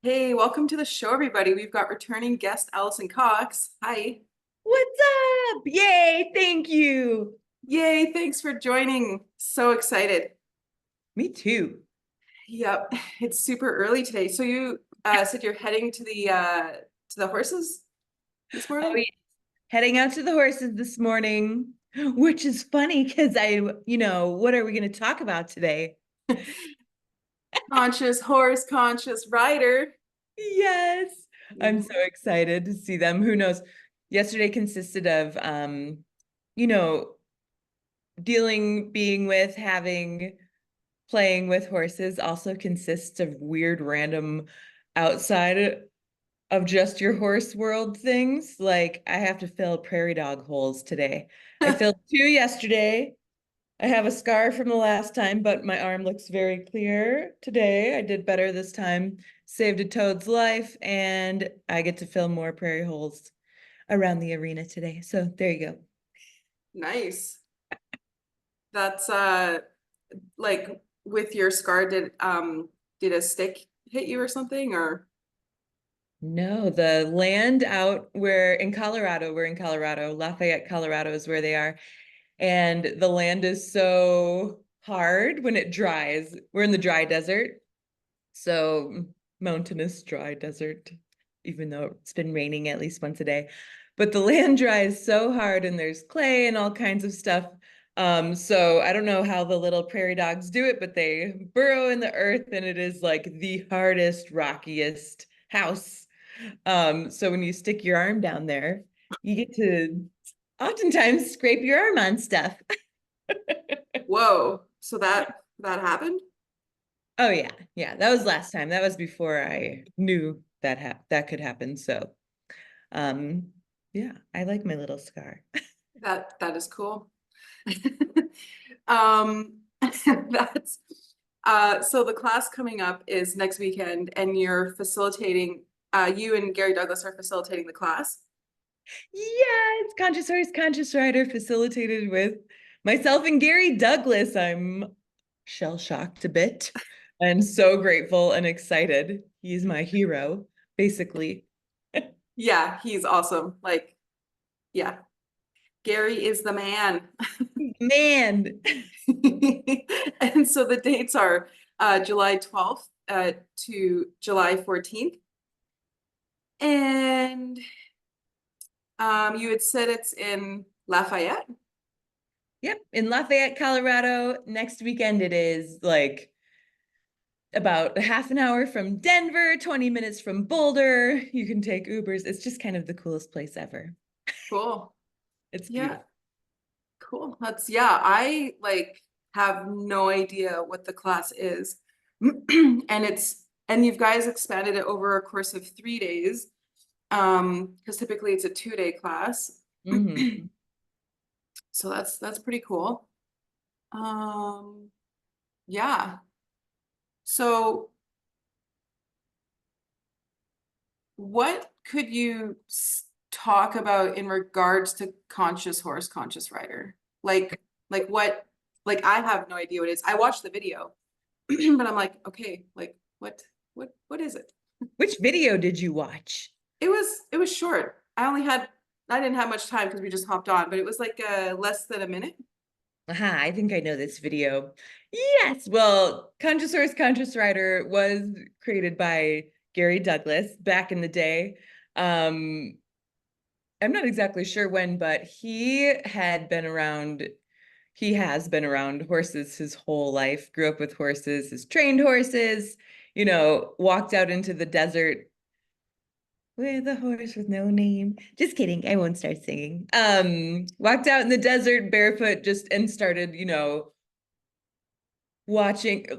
Hey, welcome to the show, everybody. We've got returning guest Alison Cox. Hi. What's up? Yay, thank you. Yay, thanks for joining. So excited. Me too. Yep, it's super early today. So you said you're heading to the horses this Oh, morning? yeah. Heading out to the horses this morning, which is funny because what are we going to talk about today? Conscious horse, conscious rider. Yes, I'm so Mhm. excited to see them. Who knows? Yesterday consisted of, you know, being with, having, playing with horses also consists of weird, random outside of just your horse world things. Like I have to fill prairie dog holes today. I filled two yesterday. I have a scar from the last time, but my arm looks very clear today. I did better this time, saved a toad's life, and I get to fill more prairie holes around the arena today. So there you go. Nice. That's like with your scar, did a stick hit you or something or No, the land out where in Colorado, we're in Colorado, Lafayette, Colorado is where they are. And the land is so hard when it dries. We're in the dry desert. So mountainous dry desert, even though it's been raining at least once a day. But the land dries so hard and there's clay and all kinds of stuff. So I don't know how the little prairie dogs do it, but they burrow in the earth and it is like the hardest, rockiest house. So when you stick your arm down there, you get to oftentimes scrape your arm on stuff. whoa. So that happened? Oh yeah, yeah. That was last time. That was before I knew that that could happen. So, um, yeah, I like my little scar. That is cool. Um, that's so the class coming up is next weekend, and you're facilitating. You and Gary Douglas are facilitating the class. Yes, Conscious Horse, Conscious Rider, facilitated with myself and Gary Douglas. I'm shell shocked a bit and so grateful and excited. He's my hero, basically. Yeah, he's awesome. Like, yeah, Gary is the man. Man. And so the dates are July 12th to July 14th. And you had said it's in Lafayette. Yep, in Lafayette, Colorado. Next weekend it is like about a half an hour from Denver, 20 minutes from Boulder. You can take Ubers. It's just kind of the coolest place ever. Cool. It's Yeah, beautiful. cool. That's yeah, I like have no idea what the class is. And you guys expanded it over a course of 3 days. Because typically it's a 2-day class. Hmm. So that's pretty cool. Um, yeah. So what could you talk about in regards to conscious horse, conscious rider? Like what, like I have no idea what it is. I watched the video, but I'm like, okay, like what is it? Which video did you watch? It was short. I didn't have much time because we just hopped on, but it was like less than a minute. Aha, I think I know this video. Yes. Well, Conscious Horse, Conscious Rider was created by Gary Douglas back in the day. Um, I'm not exactly sure when, but he has been around horses his whole life, grew up with horses, has trained horses, walked out into the desert with a horse with no name. Just kidding. I won't start singing. Walked out in the desert barefoot just and started,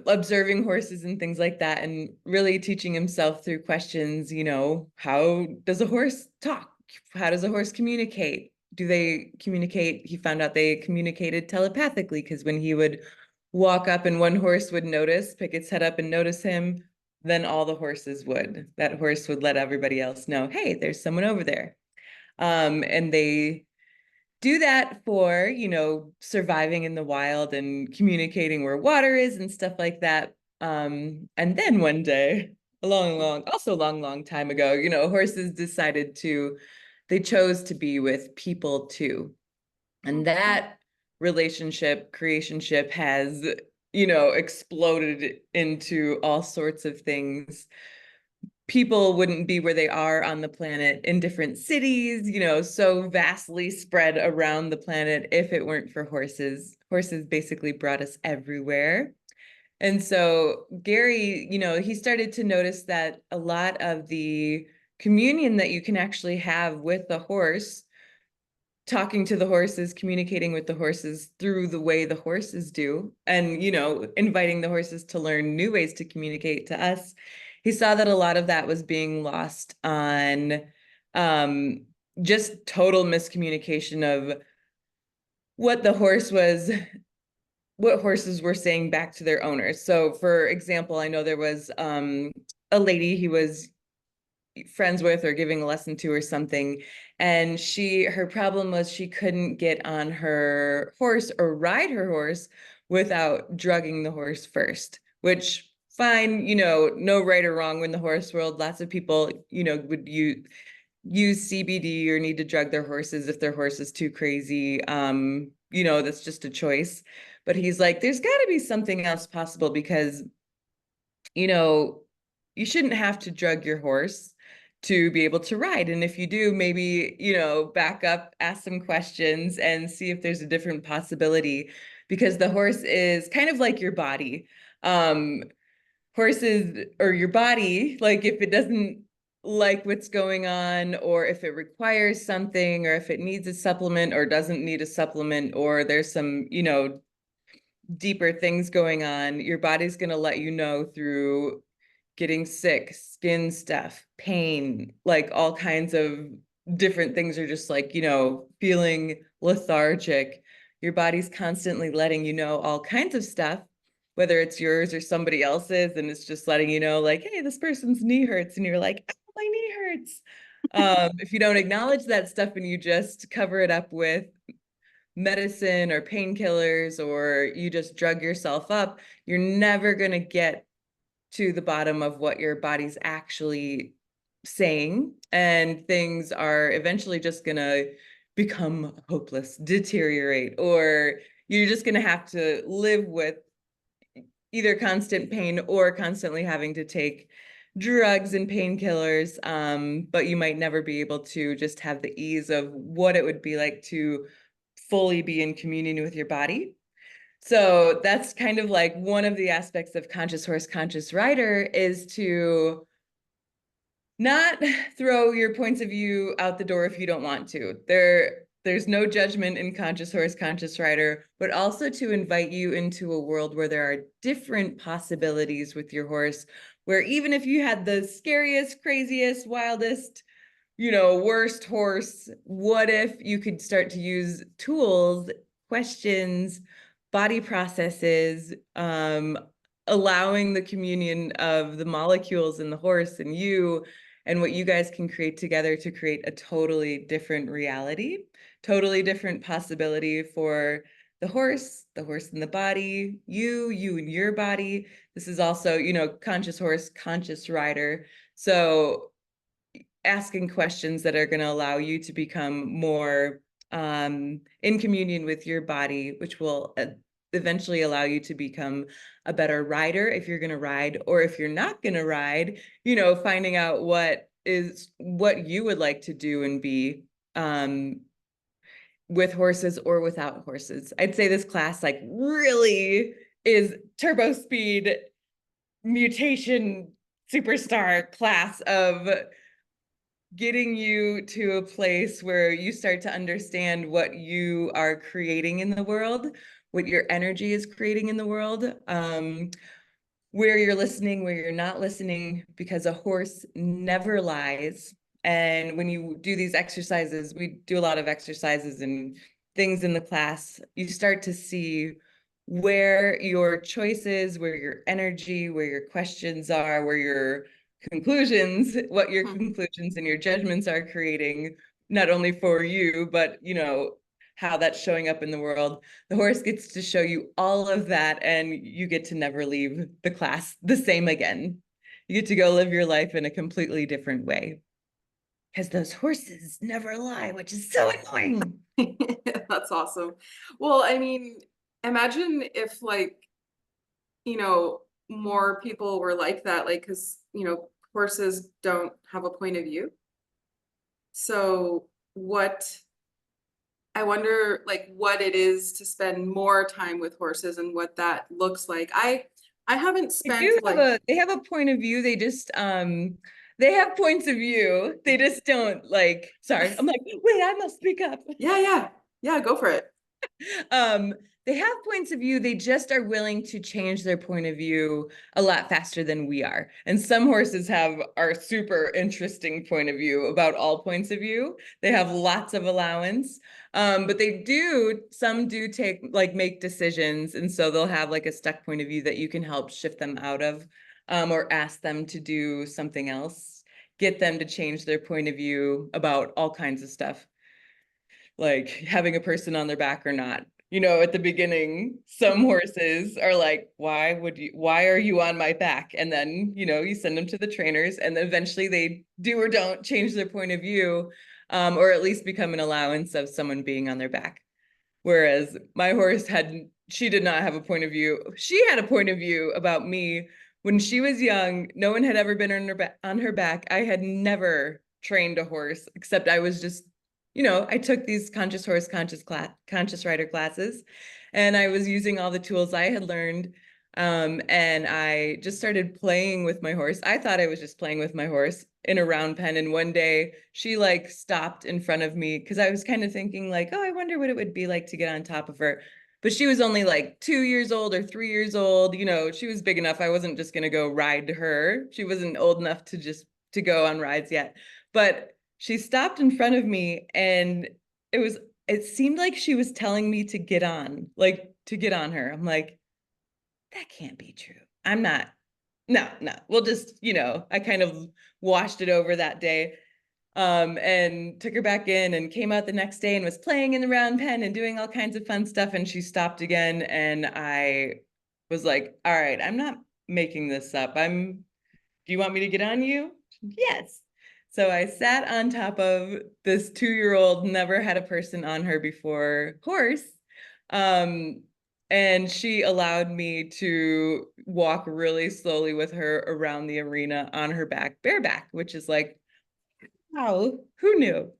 observing horses and things like that, and really teaching himself through questions, how does a horse talk? How does a horse communicate? Do they communicate? He found out they communicated telepathically because when he would walk up and one horse would notice, pick its head up and notice him, then all the horses would. That horse would let everybody else know, hey, there's someone over there. And they do that for, surviving in the wild and communicating where water is and stuff like that. And then one day, long time ago, horses decided they chose to be with people too. And that creationship has, exploded into all sorts of things. People wouldn't be where they are on the planet in different cities, so vastly spread around the planet if it weren't for horses. Horses basically brought us everywhere. And so Gary, he started to notice that a lot of the communion that you can actually have with the horse, talking to the horses, communicating with the horses through the way the horses do, and, inviting the horses to learn new ways to communicate to us. He saw that a lot of that was being lost on just total miscommunication of what horses were saying back to their owners. So for example, I know there was a lady he was friends with or giving a lesson to or something, and her problem was she couldn't get on her horse or ride her horse without drugging the horse first, which fine, no right or wrong in the horse world. Lots of people, would use CBD or need to drug their horses if their horse is too crazy. That's just a choice. But he's like, there's got to be something else possible, because, you shouldn't have to drug your horse to be able to ride. And if you do, maybe, back up, ask some questions and see if there's a different possibility, because the horse is kind of like your body. Horses, or your body, like if it doesn't like what's going on, or if it requires something, or if it needs a supplement or doesn't need a supplement, or there's some, deeper things going on, your body's going to let you know through getting sick, skin stuff, pain, like all kinds of different things, are just like, feeling lethargic. Your body's constantly letting you know all kinds of stuff, whether it's yours or somebody else's, and it's just letting you know, like, hey, this person's knee hurts, and you're like, oh, my knee hurts. If you don't acknowledge that stuff and you just cover it up with medicine or painkillers, or you just drug yourself up, you're never going to get to the bottom of what your body's actually saying, and things are eventually just going to become hopeless, deteriorate, or you're just going to have to live with either constant pain or constantly having to take drugs and painkillers. But you might never be able to just have the ease of what it would be like to fully be in communion with your body. So that's kind of like one of the aspects of conscious horse, conscious rider, is to not throw your points of view out the door if you don't want to. There's no judgment in conscious horse, conscious rider, but also to invite you into a world where there are different possibilities with your horse, where even if you had the scariest, craziest, wildest, worst horse, what if you could start to use tools, questions, body processes, allowing the communion of the molecules in the horse and you, and what you guys can create together to create a totally different reality, totally different possibility for the horse and the body, you and your body. This is also, conscious horse, conscious rider. So asking questions that are going to allow you to become more in communion with your body, which will eventually allow you to become a better rider if you're going to ride, or if you're not going to ride, finding out what you would like to do and be with horses or without horses. I'd say this class like really is turbo speed mutation superstar class of getting you to a place where you start to understand what you are creating in the world, what your energy is creating in the world, where you're listening, where you're not listening, because a horse never lies. And when you do these exercises, we do a lot of exercises and things in the class, you start to see where your choices, where your energy, where your questions are, where your conclusions, what your conclusions and your judgments are creating, not only for you, but how that's showing up in the world. The horse gets to show you all of that, and you get to never leave the class the same again. You get to go live your life in a completely different way. Because those horses never lie, which is so annoying. That's awesome. Well, I mean, imagine if like, you know, more people were like that, like, because, you know, horses don't have a point of view. So what, I wonder like what it is to spend more time with horses and what that looks like. I haven't spent like, They have a point of view. They have points of view. They just don't like, sorry. I'm like, wait, I must speak up. yeah, yeah, yeah, go for it. um they have points of view, they just are willing to change their point of view a lot faster than we are. And some horses have our super interesting point of view about all points of view. They have lots of allowance. But some do take like make decisions, and so they'll have like a stuck point of view that you can help shift them out of, or ask them to do something else, get them to change their point of view about all kinds of stuff, like having a person on their back or not. You know, at the beginning, some horses are like, why are you on my back? And then, you know, you send them to the trainers, and then eventually they do or don't change their point of view, or at least become an allowance of someone being on their back. Whereas my horse she did not have a point of view. She had a point of view about me when she was young. No one had ever been on her back. I had never trained a horse, except I was just, you know, I took these conscious horse, conscious rider classes, and I was using all the tools I had learned. And I just started playing with my horse. I thought I was just playing with my horse in a round pen. And one day she like stopped in front of me because I was kind of thinking like, oh, I wonder what it would be like to get on top of her. But she was only like 2 years old or 3 years old. You know, she was big enough. I wasn't just going to go ride her. She wasn't old enough to go on rides yet. But she stopped in front of me, and it seemed like she was telling me to get on, like to get on her. I'm like, that can't be true. I'm not, no, we'll just, you know, I kind of washed it over that day, and took her back in and came out the next day and was playing in the round pen and doing all kinds of fun stuff. And she stopped again. And I was like, all right, I'm not making this up. Do you want me to get on you? Yes. So I sat on top of this 2-year-old, never had a person on her before horse. Um, and she allowed me to walk really slowly with her around the arena on her back, bareback, which is like, wow, who knew?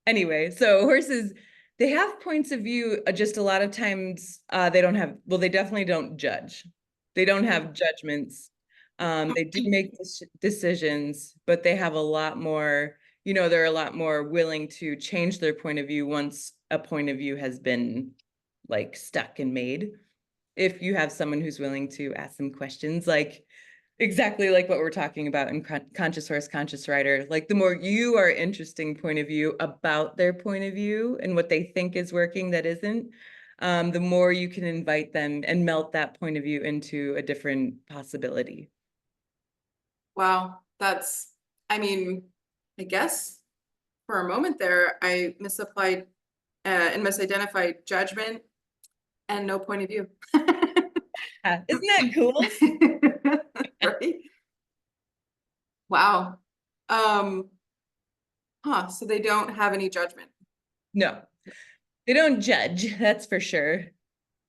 Anyway, so horses, they have points of view. Just a lot of times, they don't have, well, they definitely don't judge. They don't have judgments. They do make decisions, but they have a lot more, you know, they're a lot more willing to change their point of view once a point of view has been like stuck and made. If you have someone who's willing to ask them questions, like exactly like what we're talking about in conscious horse, conscious rider, like the more you are interesting point of view about their point of view and what they think is working that isn't, the more you can invite them and melt that point of view into a different possibility. Wow, that's, I mean, I guess for a moment there, I misapplied and misidentified judgment and no point of view. Isn't that cool? Right? Wow. Um, so they don't have any judgment. No, they don't judge, that's for sure.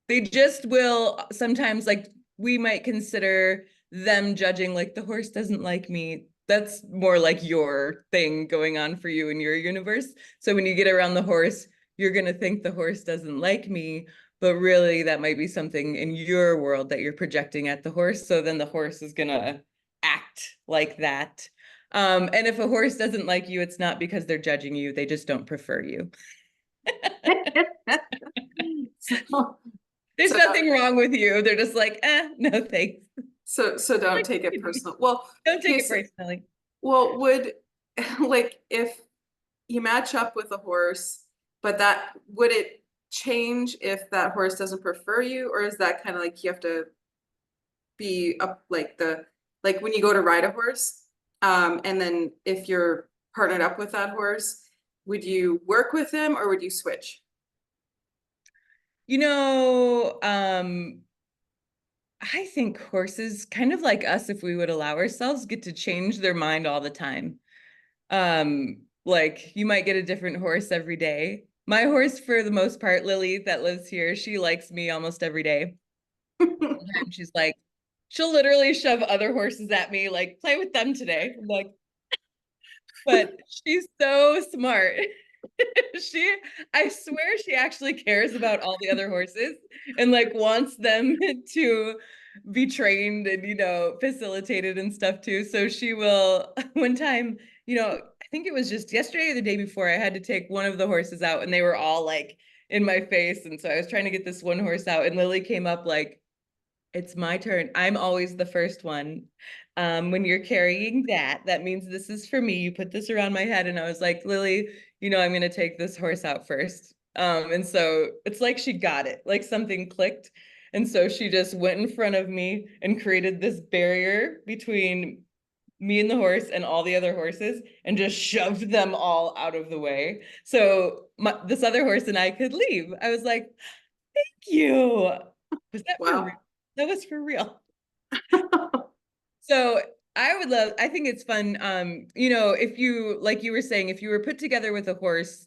They just will sometimes, like, we might consider them judging, like, the horse doesn't like me. That's more like your thing going on for you in your universe. So when you get around the horse, you're going to think the horse doesn't like me, but really that might be something in your world that you're projecting at the horse. So then the horse is going to act like that. And if a horse doesn't like you, it's not because they're judging you. They just don't prefer you. So, There's so nothing wrong with you. They're just like, no thanks. so don't take it personal. Well, Don't take okay, it personally. well, would like if you match up with a horse, but that would it change if that horse doesn't prefer you, or is that kind of like you have to be up like the like when you go to ride a horse, and then if you're partnered up with that horse, would you work with him or would you switch? You know, I think horses, kind of like us, if we would allow ourselves, get to change their mind all the time. Like you might get a different horse every day. My horse, for the most part, Lily, that lives here, she likes me almost every day. Sometimes she's like, she'll literally shove other horses at me, like, play with them today. I'm like, but she's so smart. She, I swear she actually cares about all the other horses and like wants them to be trained and, facilitated and stuff too. So she will, one time, I think it was just yesterday or the day before, I had to take one of the horses out and they were all like in my face. And so I was trying to get this one horse out and Lily came up like, it's my turn. I'm always the first one. When you're carrying that, that means this is for me. You put this around my head. And I was like, Lily, I'm going to take this horse out first. And so it's like she got it, like something clicked. And so she just went in front of me and created this barrier between me and the horse and all the other horses and just shoved them all out of the way. So this other horse and I could leave. I was like, thank you. Was that for real? Wow. That was for real. So I think it's fun. If you, like you were saying, if you were put together with a horse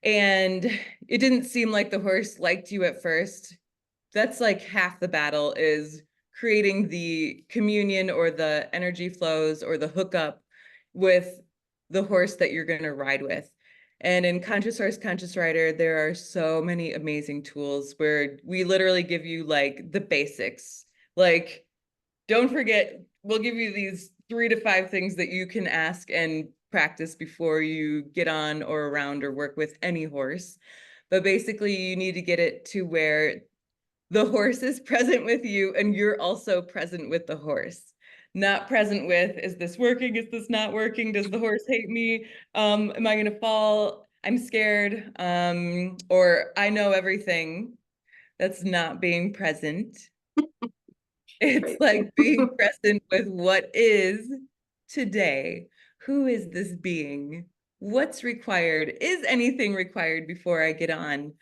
and it didn't seem like the horse liked you at first, that's like half the battle is creating the communion or the energy flows or the hookup with the horse that you're going to ride with. And in Conscious Horse, Conscious Rider, there are so many amazing tools where we literally give you like the basics. Like, don't forget, we'll give you these 3 to 5 things that you can ask and practice before you get on or around or work with any horse. But basically, you need to get it to where the horse is present with you and you're also present with the horse. Not present with, is this working? Is this not working? Does the horse hate me? Am I going to fall? I'm scared. Or I know everything. That's not being present. It's Right. like being present with what is today. Who is this being? What's required? Is anything required before I get on?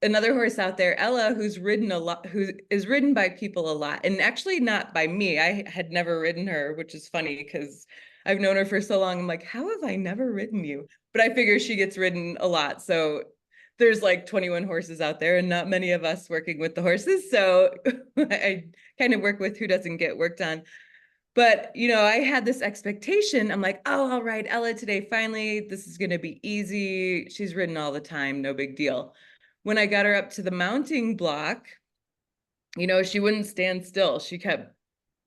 Another horse out there, Ella, who's ridden a lot, who is ridden by people a lot, and actually not by me. I had never ridden her, which is funny because I've known her for so long. I'm like, how have I never ridden you? But I figure she gets ridden a lot. So there's like 21 horses out there and not many of us working with the horses. So I kind of work with who doesn't get worked on. But, I had this expectation. I'm like, oh, I'll ride Ella today. Finally, this is going to be easy. She's ridden all the time. No big deal. When I got her up to the mounting block, she wouldn't stand still. She kept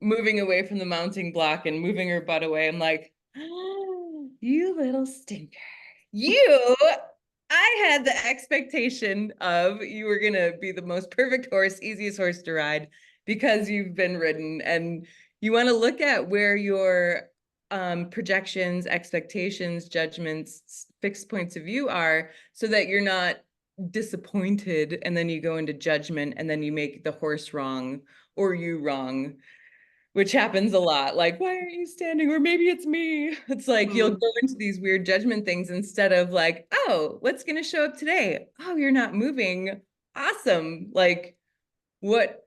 moving away from the mounting block and moving her butt away. I'm like, oh, you little stinker. I had the expectation of you were going to be the most perfect horse, easiest horse to ride because you've been ridden. And you want to look at where your projections, expectations, judgments, fixed points of view are so that you're not disappointed and then you go into judgment and then you make the horse wrong or you wrong, which happens a lot. Like, why aren't you standing? Or maybe it's me. It's like you'll go into these weird judgment things instead of like, oh, what's going to show up today? Oh, you're not moving. Awesome. Like, what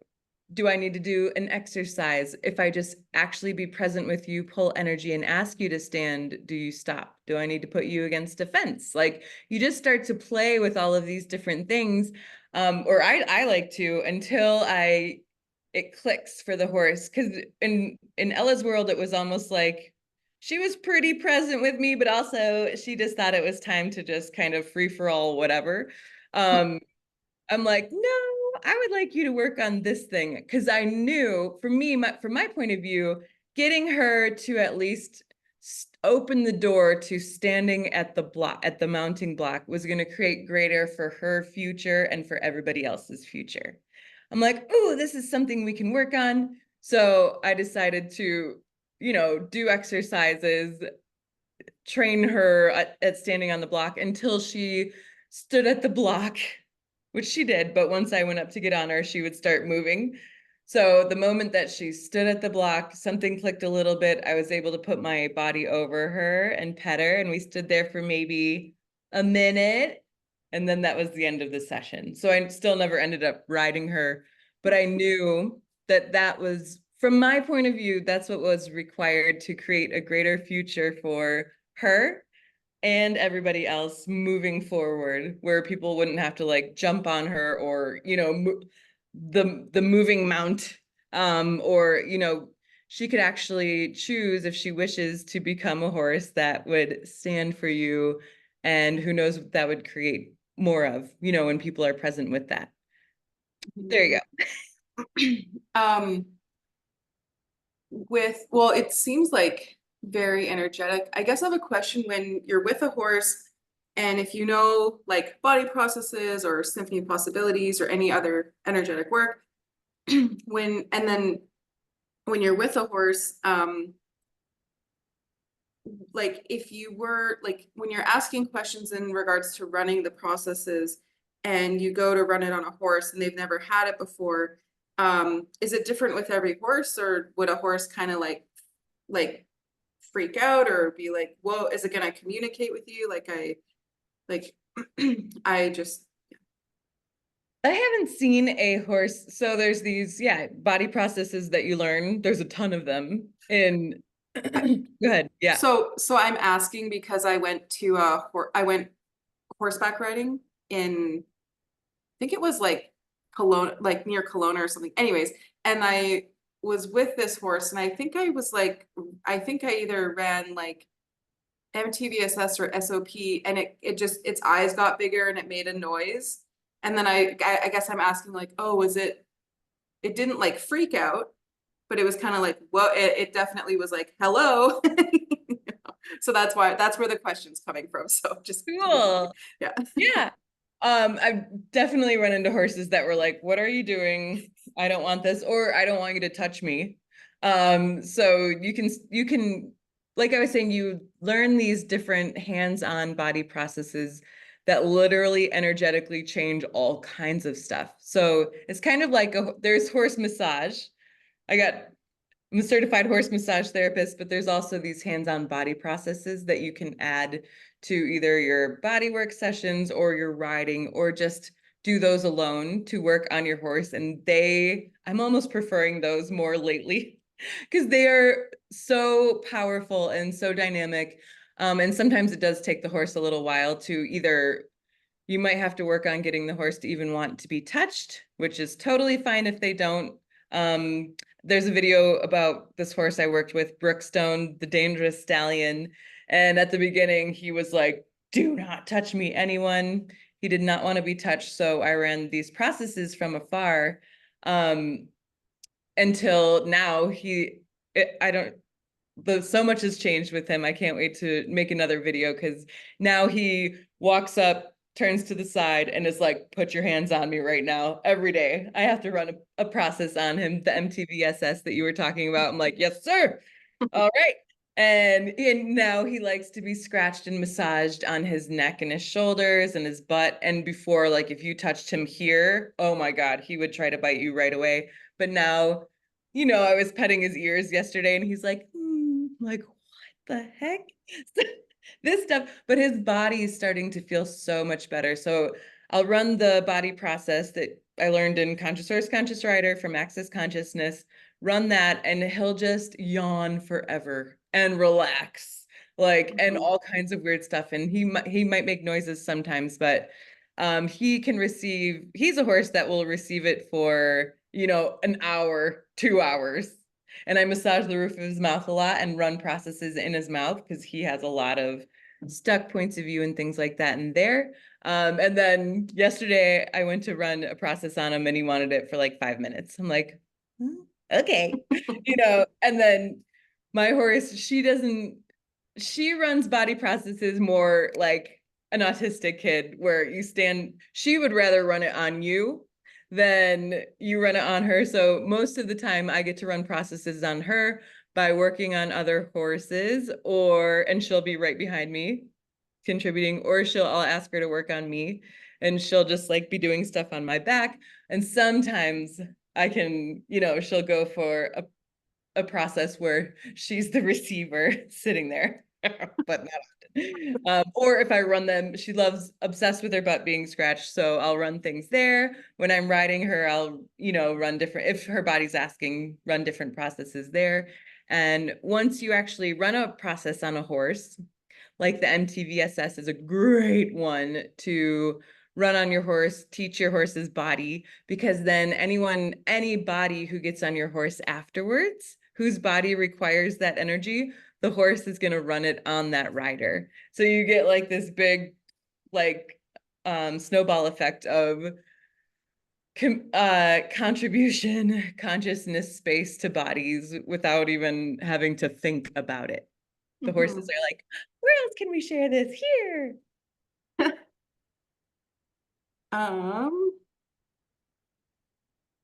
do I need to do an exercise? If I just actually be present with you, pull energy and ask you to stand, do you stop? Do I need to put you against a fence? Like you just start to play with all of these different things. Or I like to until it clicks for the horse. Cause in Ella's world, it was almost like she was pretty present with me, but also she just thought it was time to just kind of free for all, whatever. I'm like, no, I would like you to work on this thing. Because I knew for me, from my point of view, getting her to at least open the door to standing at the block, at the mounting block, was going to create greater for her future and for everybody else's future. I'm like, oh, this is something we can work on. So I decided to, do exercises, train her at standing on the block until she stood at the block, which she did. But once I went up to get on her, she would start moving. So the moment that she stood at the block, something clicked a little bit. I was able to put my body over her and pet her. And we stood there for maybe a minute. And then that was the end of the session. So I still never ended up riding her. but I knew that that was, from my point of view, that's what was required to create a greater future for her and everybody else moving forward, where people wouldn't have to like jump on her or, you know, the moving mount, or, you know, she could actually choose if she wishes to become a horse that would stand for you, and who knows what that would create more of, you know, when people are present with that. There you Um, well, it seems like very energetic. I guess I have a question when you're with a horse and if you know like body processes or symphony of possibilities or any other energetic work, and then when you're with a horse, like if you were like when you're asking questions in regards to running the processes and you go to run it on a horse and they've never had it before, is it different with every horse, or would a horse kind of like freak out or be like, whoa, is it gonna communicate with you? Like I just I haven't seen a horse. So there's these, yeah, body processes that you learn. There's a ton of them. In go ahead. Yeah. so I'm asking because I went horseback riding in, I think it was like Cologne, like near Kelowna or something. Anyways, and I was with this horse and I think I was like, I think I either ran like MTVSS or SOP, and it just its eyes got bigger and it made a noise. And then I guess I'm asking like, oh, was it didn't like freak out, but it was kind of like, well, it definitely was like, hello. So that's where the question's coming from. So just Cool. yeah. Yeah. I've definitely run into horses that were like, what are you doing? I don't want this, or I don't want you to touch me. So you can, like I was saying, you learn these different hands-on body processes that literally energetically change all kinds of stuff. So it's kind of like there's horse massage. I'm a certified horse massage therapist, but there's also these hands-on body processes that you can add to either your bodywork sessions or your riding, or just do those alone to work on your horse. And I'm almost preferring those more lately because they are so powerful and so dynamic. And sometimes it does take the horse a little while to either, you might have to work on getting the horse to even want to be touched, which is totally fine if they don't. There's a video about this horse I worked with, Brookstone, the dangerous stallion. And at the beginning, he was like, do not touch me, anyone. He did not want to be touched. So I ran these processes from afar, until now I don't, so much has changed with him. I can't wait to make another video because now he walks up, turns to the side, and is like, put your hands on me right now. Every day I have to run a process on him, the MTVSS that you were talking about. I'm like, yes, sir. All right. And now he likes to be scratched and massaged on his neck and his shoulders and his butt. And before, like if you touched him here, oh my God, he would try to bite you right away. But now, you know, I was petting his ears yesterday and he's like, like, what the heck? This stuff, but his body is starting to feel so much better. So I'll run the body process that I learned in Conscious Horse, Conscious Rider from Access Consciousness, run that, and he'll just yawn forever and relax, like, and all kinds of weird stuff. And he might make noises sometimes, but he's a horse that will receive it for, you know, an hour, 2 hours. And I massage the roof of his mouth a lot and run processes in his mouth because he has a lot of stuck points of view and things like that in there. And then yesterday I went to run a process on him and he wanted it for like 5 minutes. I'm like, okay, you know, and then my horse, she runs body processes more like an autistic kid where she would rather run it on you than you run it on her. So most of the time I get to run processes on her by working on other horses, and she'll be right behind me contributing, or I'll ask her to work on me and she'll just like be doing stuff on my back. And sometimes I can, you know, she'll go for a process where she's the receiver sitting there. but not often. Or if I run them, she loves obsessed with her butt being scratched. So I'll run things there. When I'm riding her, I'll, run different, if her body's asking, run different processes there. And once you actually run a process on a horse, like the MTVSS is a great one to run on your horse, teach your horse's body, because then anybody who gets on your horse afterwards, whose body requires that energy, the horse is going to run it on that rider. So you get like this big, like, snowball effect of contribution, consciousness, space to bodies without even having to think about it. The horses Mhm. are like, where else can we share this? Here. Um,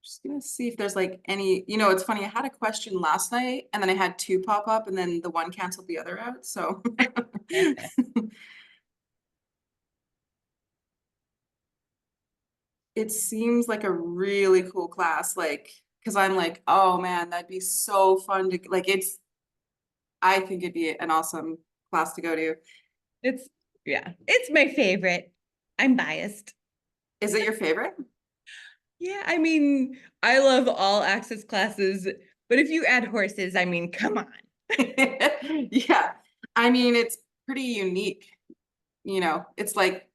just gonna see if there's like any, it's funny, I had a question last night and then I had two pop up and then the one canceled the other out, so. It seems like a really cool class, like, because I'm like, oh man, that'd be so fun to, like, I think it'd be an awesome class to go to. It's, yeah, it's my favorite. I'm biased. Is it your favorite? Yeah, I mean, I love all access classes, but if you add horses, I mean, come on. Yeah, I mean, it's pretty unique, it's like,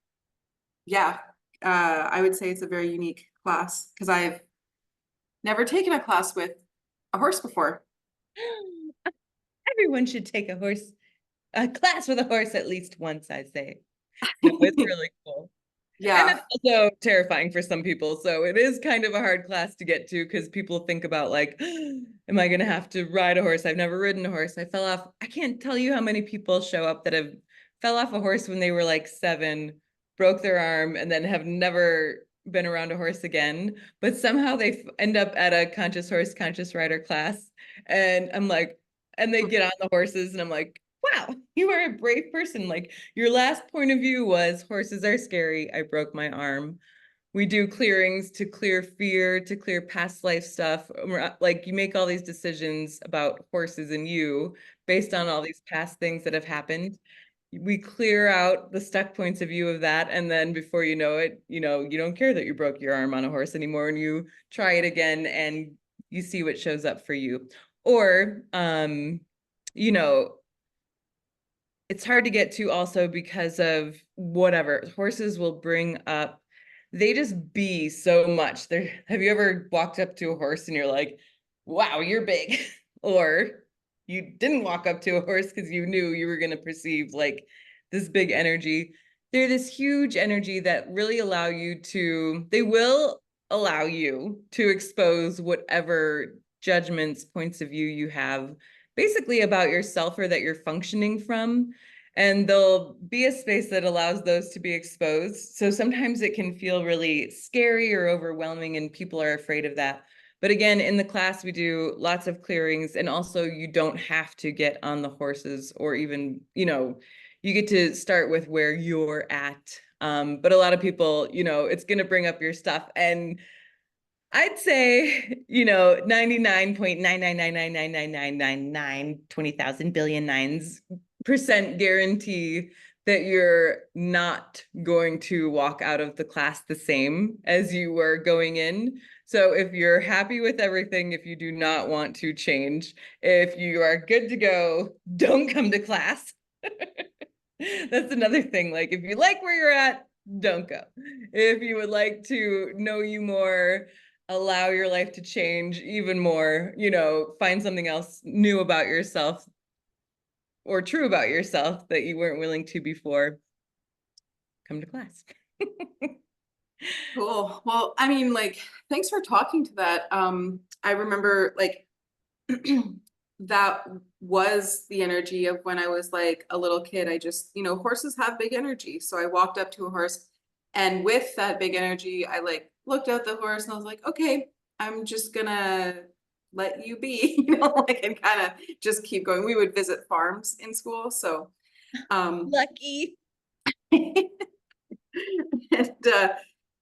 yeah, I would say it's a very unique class because I've never taken a class with a horse before. Everyone should take a class with a horse at least once, I say. No, it's really cool. And Yeah. it's also terrifying for some people. So it is kind of a hard class to get to because people think about like, am I going to have to ride a horse? I've never ridden a horse. I fell off. I can't tell you how many people show up that have fell off a horse when they were like 7, broke their arm, and then have never been around a horse again. But somehow they end up at a conscious horse, conscious rider class. And I'm like, and they get on the horses and I'm like, wow, you are a brave person. Like your last point of view was horses are scary. I broke my arm. We do clearings to clear fear, to clear past life stuff. Like you make all these decisions about horses and you based on all these past things that have happened. We clear out the stuck points of view of that. And then before you know it, you don't care that you broke your arm on a horse anymore and you try it again and you see what shows up for you. Or, you know, it's hard to get to also because of whatever horses will bring up. They just be so much. Have you ever walked up to a horse and you're like, wow, you're big? Or you didn't walk up to a horse because you knew you were going to perceive like this big energy. They're this huge energy that really they will allow you to expose whatever judgments, points of view you have basically about yourself or that you're functioning from. And there'll be a space that allows those to be exposed. So sometimes it can feel really scary or overwhelming, and people are afraid of that. But again, in the class, we do lots of clearings, and also you don't have to get on the horses or even, you get to start with where you're at. But a lot of people, it's going to bring up your stuff. And I'd say, 99.999999999 20,000 billion nines percent guarantee that you're not going to walk out of the class the same as you were going in. So if you're happy with everything, if you do not want to change, if you are good to go, don't come to class. That's another thing. Like if you like where you're at, don't go. If you would like to know you more, allow your life to change even more, find something else new about yourself or true about yourself that you weren't willing to before, come to class. Cool. Well, I mean, like, thanks for talking to that. I remember like that was the energy of when I was like a little kid. I just, horses have big energy. So I walked up to a horse and with that big energy, I like looked at the horse and I was like, okay, I'm just gonna let you be, like and kind of just keep going. We would visit farms in school. So Lucky. and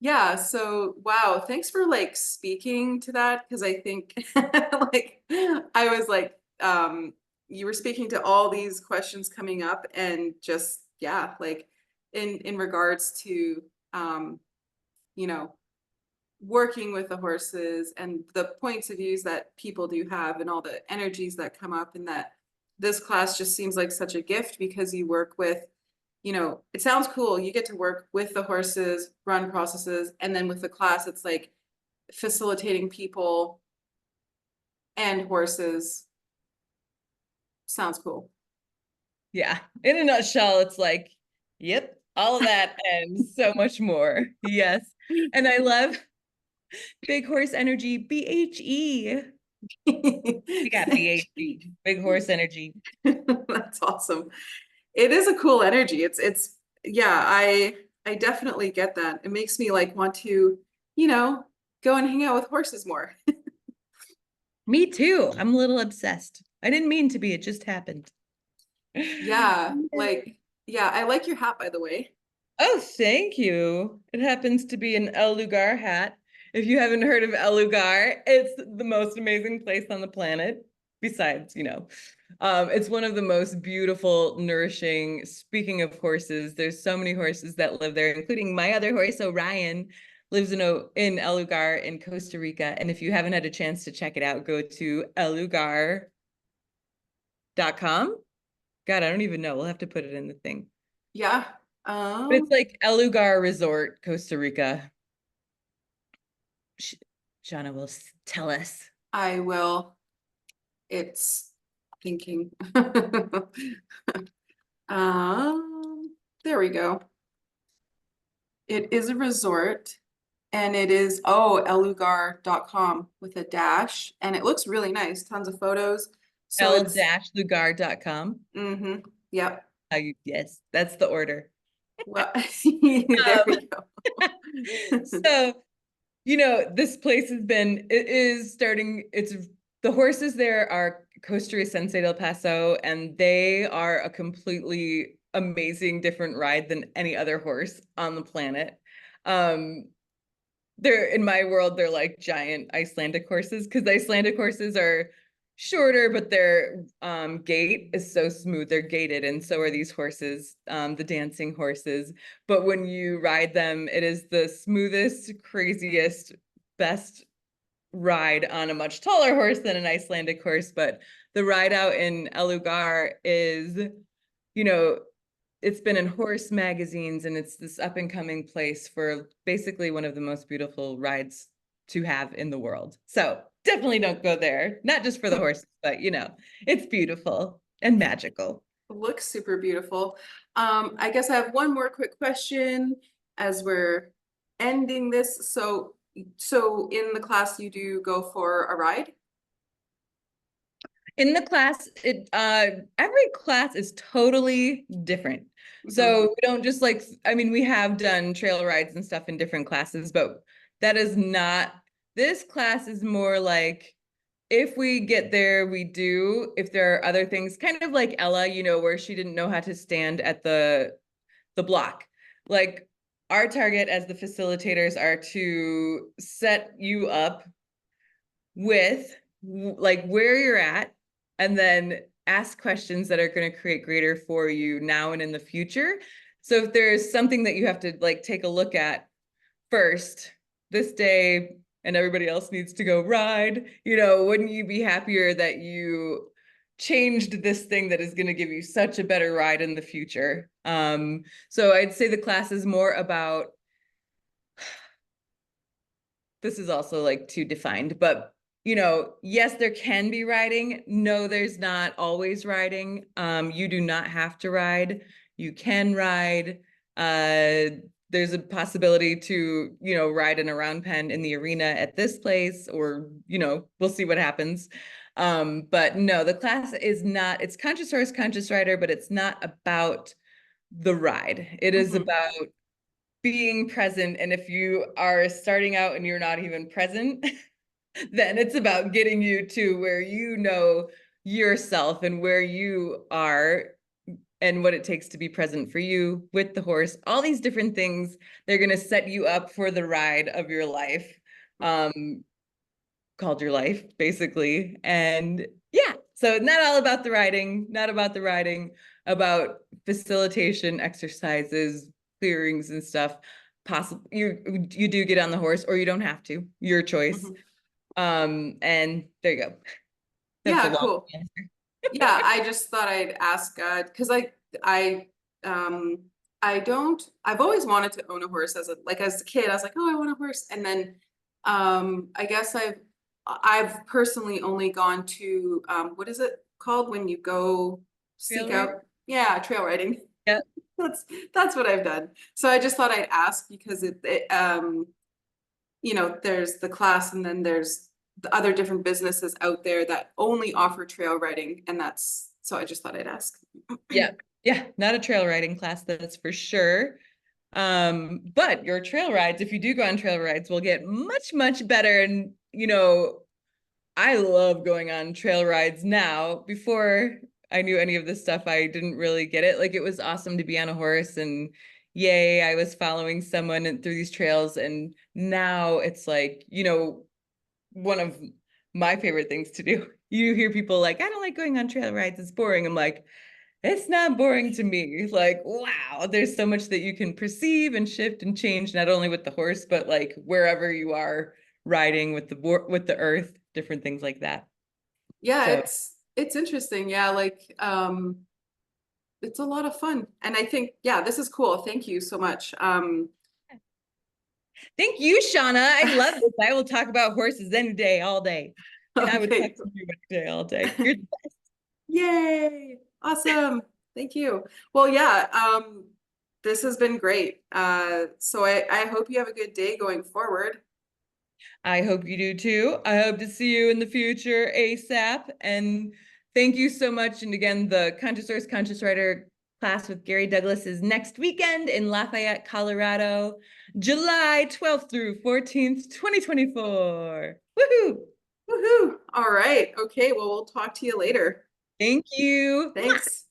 yeah, so wow, thanks for like speaking to that because I think like I was like you were speaking to all these questions coming up, and just, yeah, like in regards to, you know, working with the horses and the points of views that people do have and all the energies that come up, and that this class just seems like such a gift because you work with, you know, it sounds cool. You get to work with the horses, run processes, and then with the class, it's like facilitating people and horses. Sounds cool. Yeah. In a nutshell, it's like, yep, all of that and so much more. Yes. And I love Big Horse Energy, BHE. We got BHE, Big Horse Energy. That's awesome. It is a cool energy. It's yeah, I definitely get that. It makes me like want to, you know, go and hang out with horses more. Me too. I'm a little obsessed. I didn't mean to be, it just happened. Yeah, like, yeah, I like your hat, by the way. Oh, thank you. It happens to be an El Lugar hat. If you haven't heard of El Lugar, it's the most amazing place on the planet. Besides, it's one of the most beautiful, nourishing. Speaking of horses, there's so many horses that live there, including my other horse, Orion, lives in El Lugar in Costa Rica. And if you haven't had a chance to check it out, go to ellugar.com. God, I don't even know. We'll have to put it in the thing. Yeah. But it's like El Lugar Resort, Costa Rica. Shauna will tell us. I will. It's thinking. There we go. It is a resort, and it is, oh, elugar.com with a dash, and it looks really nice. Tons of photos. So it's l-lugar.com. Yep. Yes, that's the order. Well, there we go. So, this place it is starting, the horses there are Costa Ricense del Paso, and they are a completely amazing different ride than any other horse on the planet. They're, in my world, they're like giant Icelandic horses, because Icelandic horses are shorter, but their gait is so smooth. They're gaited, and so are these horses, the dancing horses. But when you ride them, it is the smoothest, craziest, best ride on a much taller horse than an Icelandic horse. But the ride out in El Lugar is, it's been in horse magazines, and it's this up and coming place for basically one of the most beautiful rides to have in the world. So definitely don't go there, not just for the horses, but it's beautiful and magical. Looks super beautiful. I guess I have one more quick question as we're ending this. So in the class, you do go for a ride? In the class, every class is totally different. So we don't just we have done trail rides and stuff in different classes, but that is not, this class is more like, if we get there, we do. If there are other things, kind of like Ella, where she didn't know how to stand at the block. Like, our target as the facilitators are to set you up with like where you're at, and then ask questions that are going to create greater for you now and in the future. So if there's something that you have to take a look at first this day, and everybody else needs to go ride, wouldn't you be happier that you changed this thing that is going to give you such a better ride in the future? So I'd say the class is more about, this is also too defined, but yes, there can be riding. No, there's not always riding. You do not have to ride. You can ride. There's a possibility to, ride in a round pen in the arena at this place, or, we'll see what happens. But no, the class is not, it's conscious horse, conscious rider, but it's not about the ride. It is about being present. And if you are starting out and you're not even present, then it's about getting you to where you know yourself and where you are and what it takes to be present for you with the horse. All these different things, they're going to set you up for the ride of your life, called your life, basically. And yeah, So not all about the riding, not about the riding, about facilitation exercises, clearings and stuff. Possible you do get on the horse or you don't have to, your choice. Mhm. And there you go. That's a Yeah, long cool. answer. Yeah, I just thought I'd ask, because I I don't I've always wanted to own a horse as a kid. I was like, oh, I want a horse. And then I guess I've personally only gone to what is it called when you go Trail seek ride? out, yeah, trail riding. Yeah. That's that's what I've done. So I just thought I'd ask because there's the class and then there's the other different businesses out there that only offer trail riding. And that's, so I just thought I'd ask. Yeah. Yeah. Not a trail riding class, that's for sure. But your trail rides, if you do go on trail rides, will get much, much better. And, I love going on trail rides now. Before I knew any of this stuff, I didn't really get it. Like it was awesome to be on a horse and yay, I was following someone through these trails. And now it's like, one of my favorite things to do. You hear people like, I don't like going on trail rides, it's boring. I'm like, it's not boring to me. Like, wow, there's so much that you can perceive and shift and change, not only with the horse, but like wherever you are riding with the earth, different things like that. Yeah, So it's interesting. Yeah, it's a lot of fun. And I think, yeah, this is cool. Thank you so much. thank you, Shauna. I love this. I will talk about horses any day, all day. And I would talk Okay. to you any day, all day. You're Yay. Awesome. Thank you. Well, yeah, this has been great. So I hope you have a good day going forward. I hope you do too. I hope to see you in the future ASAP. And thank you so much. And again, the Conscious Horse, Conscious Rider class with Gary Douglas is next weekend in Lafayette, Colorado, July 12th through 14th, 2024. Woohoo! Woohoo. All right. Okay. Well, we'll talk to you later. Thank you. Thanks.